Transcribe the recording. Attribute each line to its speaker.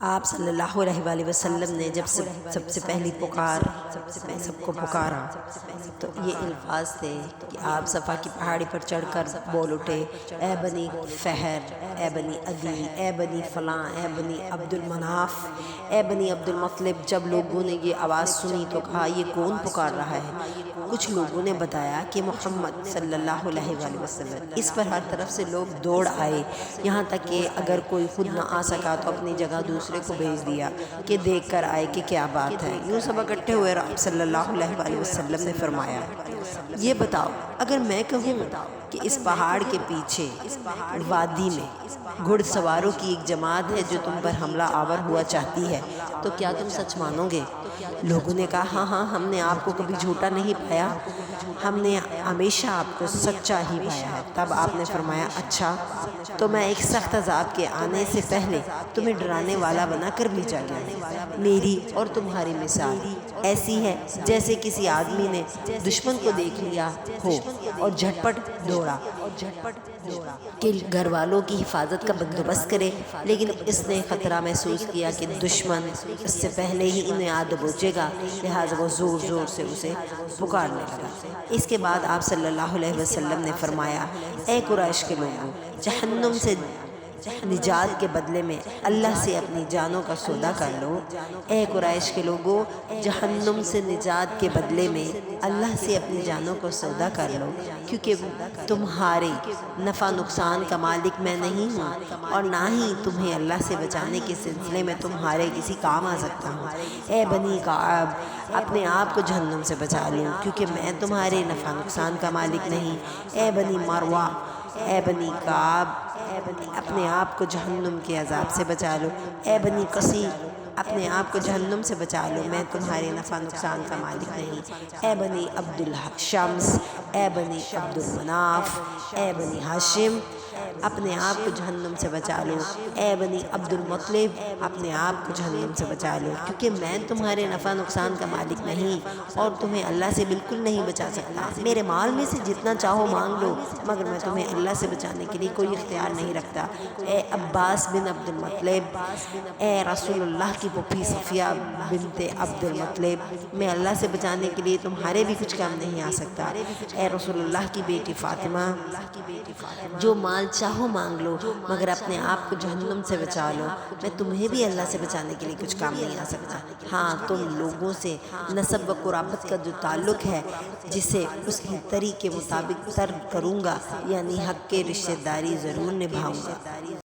Speaker 1: آپ صلی اللہ علیہ وآلہ وسلم نے جب سب سے پہلی پکار سب کو پکارا تو یہ الفاظ تھے کہ آپ صفا کی پہاڑی پر چڑھ کر بول اٹھے، اے بنی فہر، اے بنی عدی، اے بنی فلاں، اے بنی عبد المناف، اے بنی عبد المطلب۔ جب لوگوں نے یہ آواز سنی تو کہا یہ کون پکار رہا ہے؟ کچھ لوگوں نے بتایا کہ محمد صلی اللہ علیہ وآلہ وسلم۔ اس پر ہر طرف سے لوگ دوڑ آئے، یہاں تک کہ اگر کوئی خود نہ آ سکا تو اپنی جگہ دوسرے کو بھیج دیا کہ دیکھ کر آئے کہ کیا بات ہے۔ یوں سب اکٹھے ہوئے، آپ صلی اللہ علیہ وآلہ وسلم نے فرمایا، یہ بتاؤ اگر میں کہوں کہ اس پہاڑ کے پیچھے وادی میں گھڑ سواروں کی ایک جماعت ہے جو تم پر حملہ آور ہوا چاہتی ہے تو کیا تم سچ مانو گے؟ لوگوں نے کہا ہاں ہاں، ہم نے آپ کو کبھی جھوٹا نہیں پایا، ہم نے ہمیشہ آپ کو سچا ہی پایا ہے۔ تب آپ نے فرمایا اچھا، تو میں ایک سخت عذاب کے آنے سے پہلے تمہیں ڈرانے والا بنا کر بھیجا گیا۔ میری اور تمہاری مثال ایسی ہے جیسے کسی آدمی نے دشمن کو دیکھ لیا ہو اور جھٹ پٹ دوڑا کہ گھر والوں کی حفاظت کا بندوبست کرے، لیکن اس نے خطرہ محسوس کیا کہ دشمن اس سے پہلے ہی انہیں آ دبوچے گا، لہٰذا وہ زور زور سے اسے پکارنے لگا۔ اس کے بعد آپ صلی اللہ علیہ وسلم نے فرمایا، اے قریش کے لوگوں، جہنم سے نجات کے بدلے میں اللہ سے اپنی جانوں کا سودا کر لو۔ اے قریش کے لوگوں، جہنم سے نجات کے بدلے میں اللہ سے اپنی جانوں کو سودا کر لو، کیونکہ تمہارے نفع نقصان کا مالک میں نہیں ہوں اور نہ ہی تمہیں اللہ سے بچانے کے سلسلے میں تمہارے کسی کام آ سکتا ہوں۔ اے بنی کعب، اپنے آپ کو جہنم سے بچا لو، کیونکہ میں تمہارے نفع نقصان کا مالک نہیں۔ اے بنی مروہ، اے بنی کعب، اپنے آپ کو جہنم کے عذاب سے بچا لو۔ اے بنی قصی، اپنے آپ کو جہنم سے بچا لو، میں تمہارے نفع نقصان کا مالک نہیں۔ اے بنی عبد الشمس، اے بنی عبد المناف، اے بنی ہاشم، اپنے آپ کو جہنم سے بچا لو۔ اے بنی عبد المطلب، اپنے آپ کو جہنم سے بچا لو، کیونکہ میں تمہارے نفع نقصان کا مالک نہیں اور تمہیں اللہ سے بالکل نہیں بچا سکتا۔ میرے مال میں سے جتنا چاہو مانگ لو، مگر میں تمہیں اللہ سے بچانے کے لیے کوئی اختیار نہیں رکھتا۔ اے عباس بن عبد المطلب، اے رسول اللہ کی پھوپھی صفیہ بنت عبد المطلب، میں اللہ سے بچانے کے لیے تمہارے بھی کچھ کام نہیں آ سکتا۔ اے رسول اللہ کی بیٹی فاطمہ، جو مال چاہو مانگ لو، مگر اپنے آپ کو جہنم سے بچا لو، میں تمہیں بھی اللہ سے بچانے کے لیے کچھ کام نہیں آ سکتا۔ ہاں، تم لوگوں سے نسب و قرابت کا جو تعلق ہے جسے اس کی طریق کے مطابق ترک کروں گا، یعنی حق کے رشتہ داری ضرور نبھاؤں گا۔